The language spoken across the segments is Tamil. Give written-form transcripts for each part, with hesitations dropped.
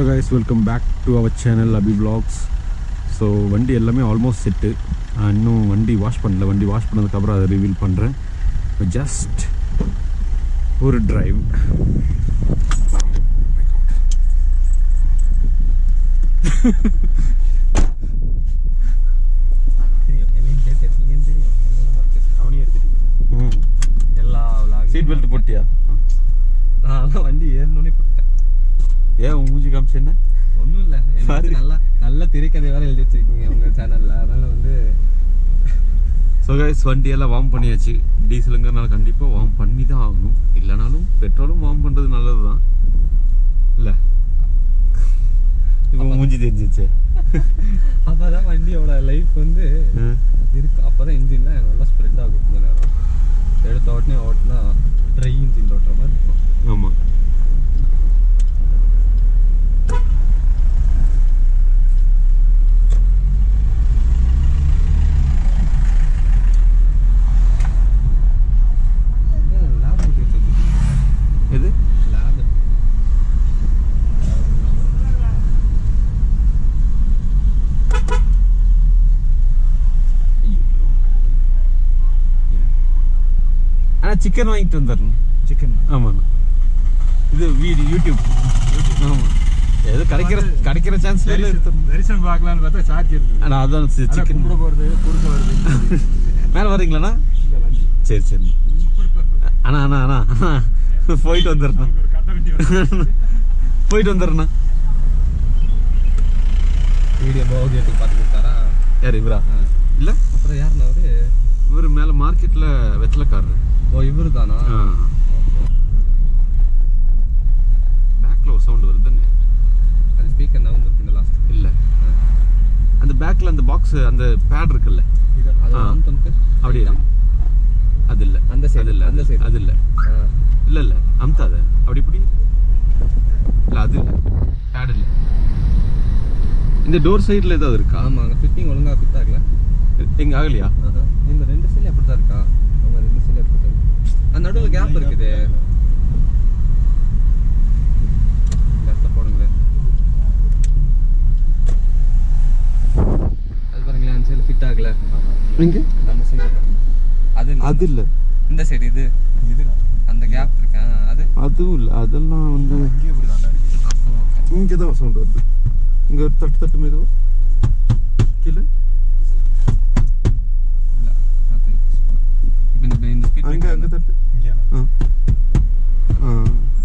Hello guys, welcome back to our channel Abhi Vlogs. So வண்டி எல்லாமே ஆல்மோஸ்ட் செட்டு. இன்னும் வண்டி வாஷ் பண்ணல. வண்டி வாஷ் பண்ணதுக்கப்புறம் அதை ரிவீல் பண்ணுறேன். ஜஸ்ட் ஒரு டிரைவ். சீட் பெல்ட் போட்டியா? நான் வண்டி ஏறணும்னே போட்டேன். ஏன் மூஞ்சி காமிச்சு என்ன? ஒன்றும் இல்லை, நல்லா நல்ல திரைக்கதை வேற எழுதி வச்சிருக்கீங்க உங்கள் சேனலில். அதனால வந்து ஸோ கைஸ் வண்டியெல்லாம் வார்ம் பண்ணியாச்சு. டீசலுங்கிறனால கண்டிப்பாக வார்ம் பண்ணி தான் ஆகணும். இல்லைனாலும் பெட்ரோலும் வார்ம் பண்ணுறது நல்லது தான் இல்லை? இப்போ மூஞ்சி தெரிஞ்சிச்சு. அப்போ தான் வண்டியோட லைஃப் வந்து இருக்கு. அப்போ தான் இன்ஜின்லாம் நல்லா ஸ்ப்ரெட் ஆகும். கொஞ்ச நேரம் எடுத்த உடனே ஓட்டினா ட்ரை இன்ஜின் ஓட்டுற மாதிரி இருக்கும். ஆமாம். எது லேப்? ஆனால் சிக்கன் வாங்கிட்டு வந்துடணும். சிக்கன்? ஆமாண்ணா. இது வீடு யூடியூப். ஆமாம். எது கிடைக்கிற சான்ஸ்ல தரிசனம் பார்க்கலான்னு பார்த்தா சார்ஜ் இருக்குது. ஆனால் அதான் சிக்கன் கூட போகிறது குறுக்க வருது. மேலே வரீங்களாண்ணா? சரி சரி அண்ணா அண்ணா அண்ணா போயிட்டு வந்துடுறேண்ணா. போயிட்டு வந்துடுறேண்ணா. வீடியோ போகேட்டுக்கு பார்த்து கொடுத்தாரா? யார் இவரா? இல்லை, அப்புறம் யாருண்ணா அவரு? இவர் மேலே மார்க்கெட்டில் வெத்தலைக்காரரு. ஓ, இவரு தானா? பேக்கில் ஒரு சவுண்டு வருதுங்க. அது ஸ்பீக்கர் நான் வந்துருக்கீங்க லாஸ்ட்? இல்லை, அந்த பேக்கில் அந்த பாக்ஸ் அந்த பேட் இருக்குல்ல, அப்படியே அது இல்லை. அந்த சைடு இல்லை, அந்த சைடு அது இல்லை. இல்லை இல்லை, அமுத்தாத. அப்படி இப்படி இல்லை, அது இல்லை, பேட் இல்லை. இந்த டோர் சைடில் ஏதாவது இருக்கா? ஆமாம், அங்கே ஃபிட்டிங் ஒழுங்காக ஃபிட் ஆகல. எங்கே ஆகலையா? இந்த ரெண்டு சைடில் எப்படி தான் இருக்கா? அவங்க ரெண்டு சைடில் எப்படி தான் அந்த நடுவில் கேப் இருக்குது. கேப்பில் போடுங்களேன். அது பாருங்களேன், அந்த சைடில் ஃபிட் ஆகல. இங்கே அந்த சைடு அது அது இல்லை. இந்த சைடு இது அந்த கேப் இருக்கேன். அதுவும் இல்லை. அதெல்லாம் வந்து இங்கே தான் சவுண்ட் வருது. இங்கே ஒரு தட்டு தட்டு மீது கீழே அங்கே அங்கே தட்டு.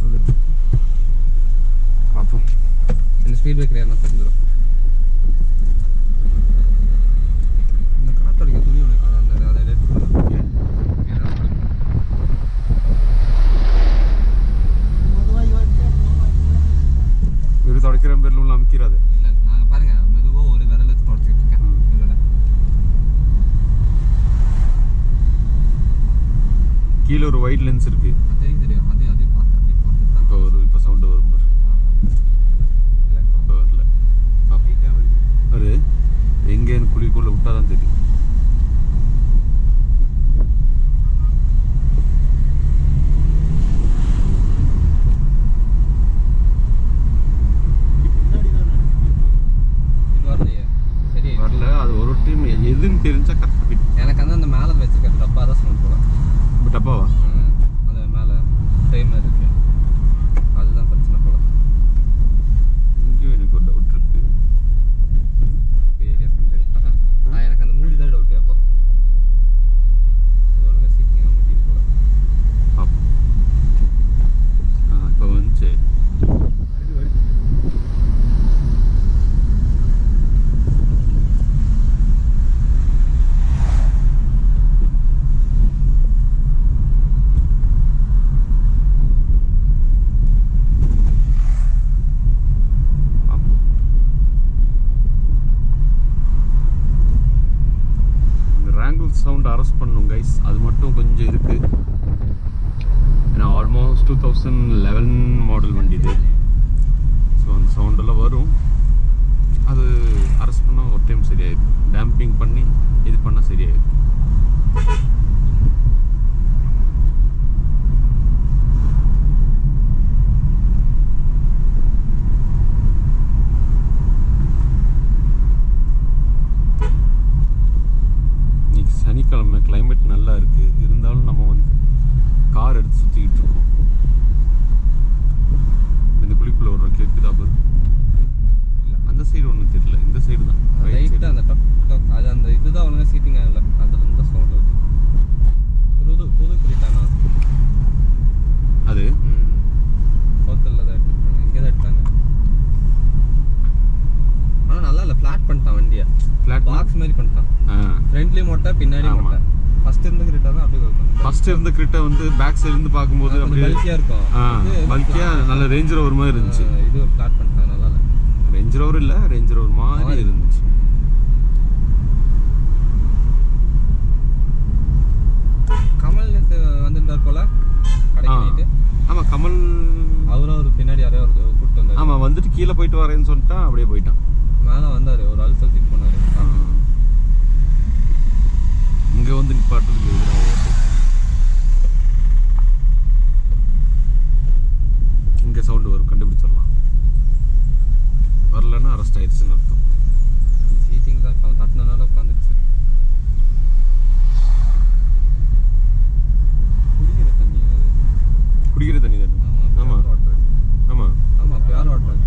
அது அப்போ இந்த ஸ்பீட் பிரேக்கர் யாருன்னா தெரிஞ்சிடும். இந்த காத்தடிக்க துணி ஒன்று அதை எடுத்து இவர் தொடக்கிற பேரில் உள்ள அமைக்கிறாது. இல்லை, நாங்கள் பாருங்க மெதுவாக ஒரு விரல் வச்சு தொடச்சிக்கிட்டு இருக்கேன். கீழே ஒரு ஒயிட் லென்ஸ் இருக்கு. தெரியும் தெரியும். அதையும் பார்த்து இப்போ இப்போ சவுண்டு வரும் பாரு. இப்போ வரல. அது எங்கேன்னு குழிக்குள்ள விட்டாதான் தெரியும். வரல. அது ஒரு டைம் எதுன்னு தெரிஞ்சா கரெக்டாக. எனக்கு அந்த மேலே வச்சிருக்கிறது டப்பா தான் சவுண்ட் போல. டப்பாவா? அது மேலே டைமர் இருக்கு, அதுதான் பிரச்சனை போல. இங்கேயும் எனக்கு ஒரு டவுட் இருக்கு. எனக்கு அந்த மூடி தான் டவுட். அப்போ அது ஒழுங்காக சீக்கிரம் முடியுது போல. இப்போ வந்துச்சு. சவுண்ட் அரெஸ்ட் பண்ணும் கைஸ். அது மட்டும் கொஞ்சம் இருக்கு. ஏன்னா ஆல்மோஸ்ட் 2011 மாடல் வண்டி இது. ஸோ அந்த சவுண்டெல்லாம் வரும். அது அரெஸ்ட் பண்ணால் ஒரு டைம் சரியாயிடும். டேம்பிங் பண்ணி இது பண்ணால் சரியாயிடும். சுற்றிக்கிட்டு இருக்கோம். இந்த குழிக்குள்ள ஒரு கேட்குதா பாரு. இல்லை அந்த சைடு ஒன்றும் தெரியல, இந்த சைடு தான் ரைட்டு. அந்த டக் டக் அது அந்த இதுதான் ஒழுங்காக சீட்டிங் ஆகல, அதுலேருந்து தான் சவுண்ட் வருது. புது கிரீட்டானா அது? சவுத்தில் தான் எடுத்துருக்காங்க, இங்கே தான் எடுத்தாங்க. ஆனால் நல்லா இல்லை, ஃப்ளாட் பண்ணிட்டான் வண்டியை. ஃப்ளாட் பாக்ஸ் மாதிரி பண்ணிட்டான். ஃப்ரண்ட்லி மோட்டை, பின்னாடி மோட்டை. ஃபர்ஸ்ட் இருந்த கிரிட்டா தான் அப்படியே இருக்கும். ஃபர்ஸ்ட் இருந்த கிரிட்டை வந்து பேக் சைடு இருந்து பார்க்கும்போது அப்படியே பல்கியாக இருக்கும். பல்கியா நல்ல ரேஞ்ச் ரோவர் மாதிரி இருந்துச்சு. இது ஃப்ளாட் பண்ணிட்டான், நல்லா இல்லை. ரேஞ்ச் ரோவர் இல்லை, ரேஞ்ச் ரோவர் மாதிரி இருந்துச்சு. கமல் வந்திருந்தார் போல கடைக்கு. ஆமா கமல் அவரும் ஒரு பின்னாடி யாரையோ கூப்பிட்டு வந்தார். ஆமா வந்துட்டு கீழே போயிட்டு வரேன்னு சொல்லிட்டா அப்படியே போயிட்டான். மேலே வந்தார், ஒரு ஆள் சொல்லிட்டு போனார். இங்க வந்து நிப்பாட்டுறதுக்கு இங்க சவுண்ட் வரும், கண்டுபிடிச்சிடலாம். வரலன்னா அரெஸ்ட் ஆயிடுச்சுன்னு அர்த்தம். சீட்டிங் தான் அவன் தட்டினால உட்காந்துருச்சு. குடிக்கிற தண்ணி அது, குடிக்கிற தண்ணி தானே? ஆமா ஆமா ஆமா பியூர் வாட்டர்,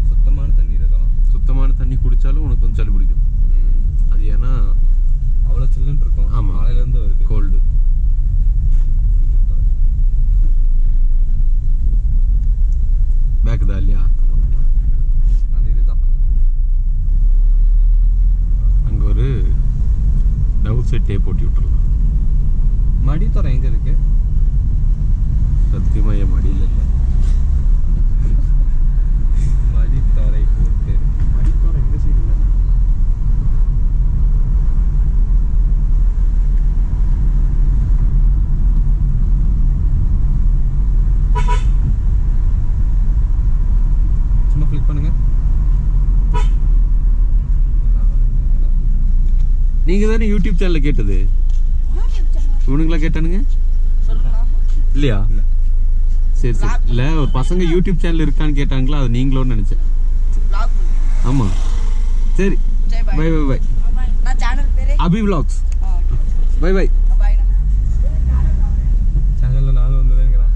சுத்தமான தண்ணீர். இதெல்லாம் சுத்தமான தண்ணி குடிச்சாலும் உனக்கு வந்து சளி பிடிக்கும். அது ஏன்னா அவ்வளோ சில்லுன்னு இருக்கும். ஆமா, மழையிலேருந்து வருது, கோல்டு. பேக் தான் இல்லையா? அந்த இதுதான். அங்க ஒரு டபுள் சைட் டேப் போட்டி விட்டுருலாம். மடித்தோரம் எங்க இருக்கு? சத்தியமா என் மடியில் இல்லை. மடித்தோரை ஊர் பேர். மடித்தோரை எங்க சைடு இல்லை. சும்மா கிளிக் பண்ணுங்க. நீங்க தானே யூடியூப் சேனல்ல கேட்டது? இவனுங்களா கேட்டானுங்க இல்லையா? சரி சரி. இல்ல ஒரு பசங்க யூடியூப் சேனல் இருக்கான்னு கேட்டாங்களா, அது நீங்களோன்னு நினைச்சேன். ஆமா சரி, bye bye bye. Abhi vlogs. Bye bye. சேனல்ல நானும் வந்துறேங்கறான்.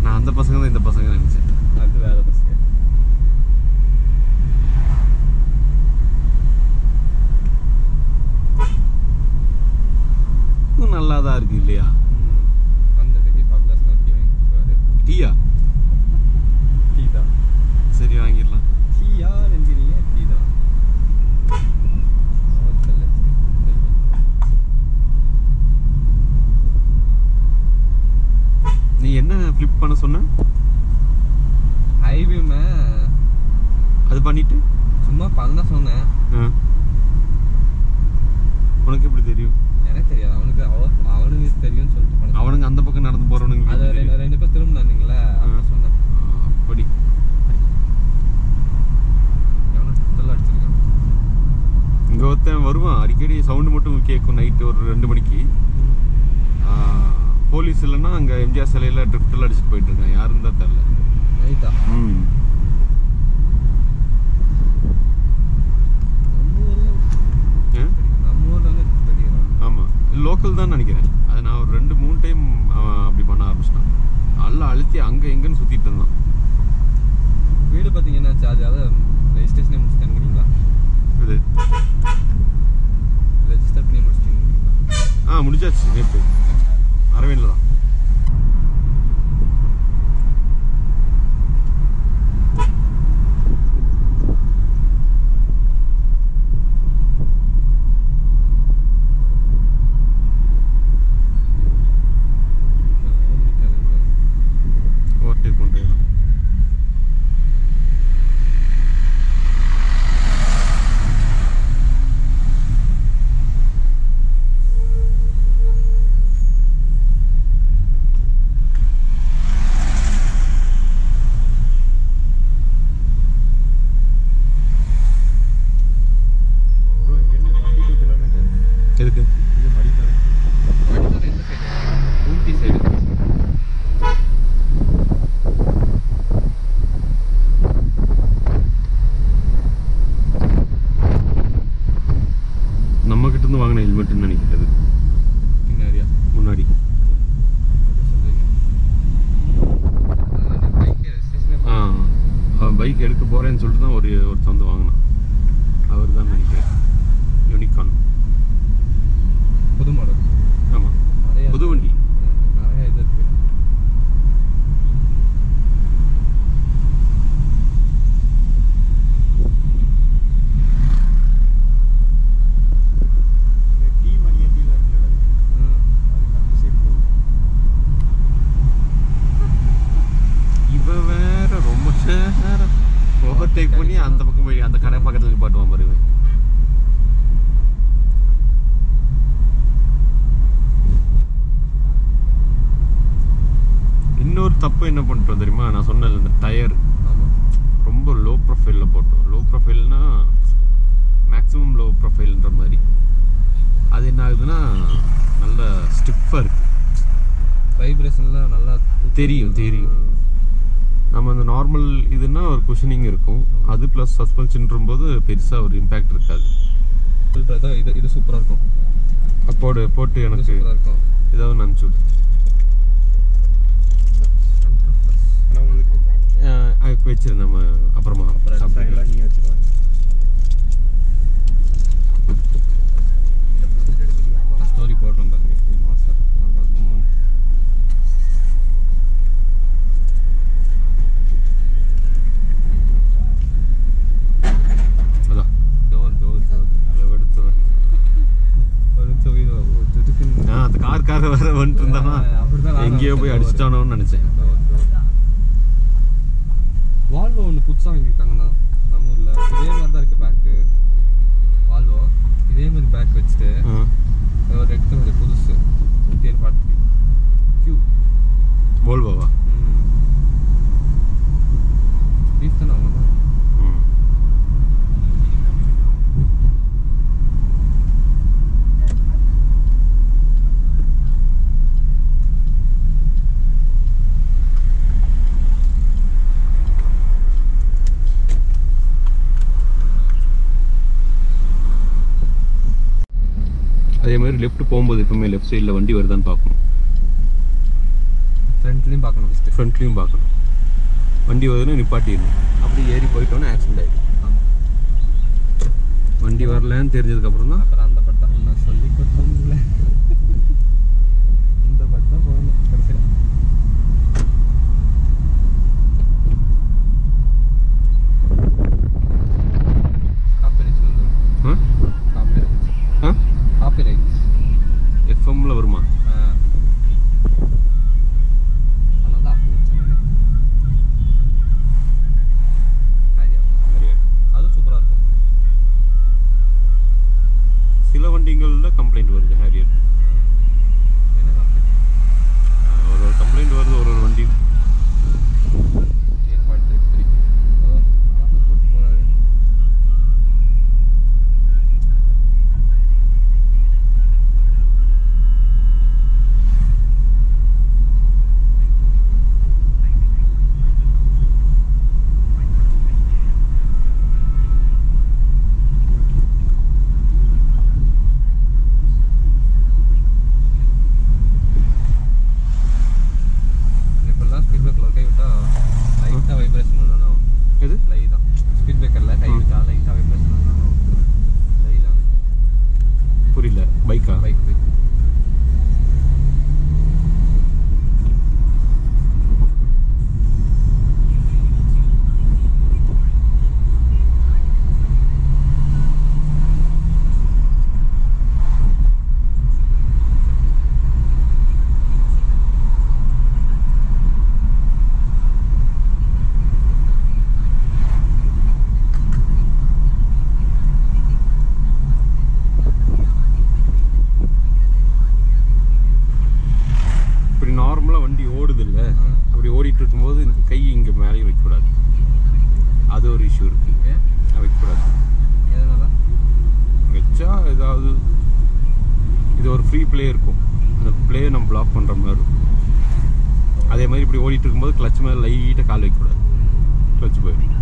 நான் அந்த பசங்க தான் இந்த பசங்க நினைச்சேன். அது வேற பசங்க. நல்லா தான் இருக்கு இல்லையா? அந்த கட்டி பக்கத்துல ஸ்னாப்பி வாங்கிப்பாரு. டீயா? டீ தான். சரி வாங்கிடலாம். டீயா நெஞ்சினியே? டீ தான். நீ என்ன ஃபிளிப் பண்ண சொன்ன? ஹைவேமே அது பண்ணிட்டு சும்மா பண்ண சொன்னேன். உனக்கு எப்படி தெரியும்? எனக்கு தெரியாது, அவனுக்கு தெரியும்னு சொல்லிட்டு பண்ண. அவனுங்க அந்த பக்கம் நடந்து போறவனுங்க அது ரெண்டு பேர் திரும்பினாங்களே, சொன்னேன். அப்படி எவனோ டோட்டல் அடிச்சிருக்கான். இங்க ஒருத்தன் வருவான், அடிக்கடி சவுண்டு மட்டும் கேட்கும். நைட்டு ஒரு 2 மணிக்கு போலீஸ் இல்லைன்னா அங்க எம்ஜிஆர் சிலையில ட்ரிஃப்ட்ல அடிச்சுட்டு போயிட்டு இருக்கான். யாருன்னு தான் தெரியல. நைட்டா? நம்ம ஊர்ல வந்து ஆமா லோக்கல் தான் நினைக்கிறேன். அது நான் ஒரு 2-3 டைம் அப்படி பண்ண ஆரம்பிச்சிட்டான். நல்லா அழுத்தி அங்க எங்கன்னு சுத்திட்டு இருந்தான். வீடு பாத்தீங்கன்னா அதாவது ரெஜிஸ்ட்ரேஷனே முடிச்சிட்டேங்கிறீங்களா? இது ரெஜிஸ்டர் பண்ணி முடிச்சிட்டீங்களா? முடிச்சாச்சு நேற்று அரவிந்தில் தான். ஓவர்டேக் பண்ணுறேன். நிப்பாட்டுவான் பாருவேன். இன்னொரு தப்பு என்ன பண்ணிட்டோம் தெரியுமா? நான் சொன்னேன் இந்த டயர் ரொம்ப லோ ப்ரொஃபைலில் போட்டோம். லோ ப்ரொஃபைல்னா மேக்ஸிமம் லோ ப்ரொஃபைல்ன்ற மாதிரி. அது என்ன ஆகுதுன்னா நல்ல ஸ்டிஃபாக இருக்குது. வைப்ரேஷன்லாம் நல்லா தெரியும். நம்ம அந்த நார்மல் இதுன்னா ஒரு குஷனிங் இருக்கும். அது ப்ளஸ் சஸ்பென்ஷன் போது பெருசாக ஒரு இம்பேக்ட் இருக்காது. இது சூப்பராக இருக்கும். அப்போடு போட்டு எனக்கு இருக்கும். ஏதாவது நினச்சி விடு. வச்சிரு, நம்ம அப்புறமா எல்லாம் நீ வச்சிருவாங்க. ஸ்டோரி போடுறோம் பாருங்க. அதான் அந்த கார் வேற வந்துட்டு இருந்தானா எங்கேயோ போய் அடிச்சிட்டானோன்னு நினைச்சேன். வால்வோ ஒன்று புதுசாக வாங்கியிருக்காங்கண்ணா நம்ம ஊரில். இதே மாதிரி தான் இருக்குது பேக்கு. வால்வோ இதே மாதிரி பேக் வச்சுட்டு ரெட் கலர் புதுசு 1540 கியூ. வால்வோவா? பீஃப் தானே வாங்கண்ணா. அதே மாதிரி லெஃப்ட் போகும்போது எப்பவுமே லெஃப்ட் சைடில் வண்டி வருதான்னு பார்க்கணும். ஃப்ரண்ட்லேயும் பார்க்கணும். ஃப்ரண்ட்லேயும் பார்க்கணும். வண்டி வருதுன்னு நிப்பாட்டிடணும். அப்படி ஏறி போயிட்டோன்னா ஆக்சிடென்ட் ஆகிடும். வண்டி வரலன்னு தெரிஞ்சதுக்கப்புறம் தான் அப்புறம் அந்த பட்டம் ஒன்று சொல்லி கொடுத்தோம்ல, இந்த பட்டம் போகணும் கடைசியில். எஃப்எம்ல வருமா? அது சூப்பராக இருக்கும். சில வண்டிகளில் கம்ப்ளைண்ட் வருது. ஹேரியர் என்ன கம்ப்ளைண்ட்? ஒரு கம்ப்ளைண்ட் வருது ஒரு வண்டி. போட்டு போகிறாரு. புரியல. பைக்கா? பைக் நார்மலாக வண்டி ஓடுது இல்லை, அப்படி ஓடிட்டு இருக்கும்போது இந்த கை இங்கே மேலேயும் வைக்கக்கூடாது. அது ஒரு இஷ்யூ இருக்குது. வைக்கக்கூடாது. எதனால வச்சா ஏதாவது இது ஒரு ஃப்ரீ பிளே இருக்கும். அந்த பிளேயை நம்ம பிளாக் பண்ணுற மாதிரி இருக்கும். அதே மாதிரி இப்படி ஓடிட்டு இருக்கும்போது கிளச் மேலே லைட்டாக கால் வைக்கக்கூடாது. கிளச் போயிடும்.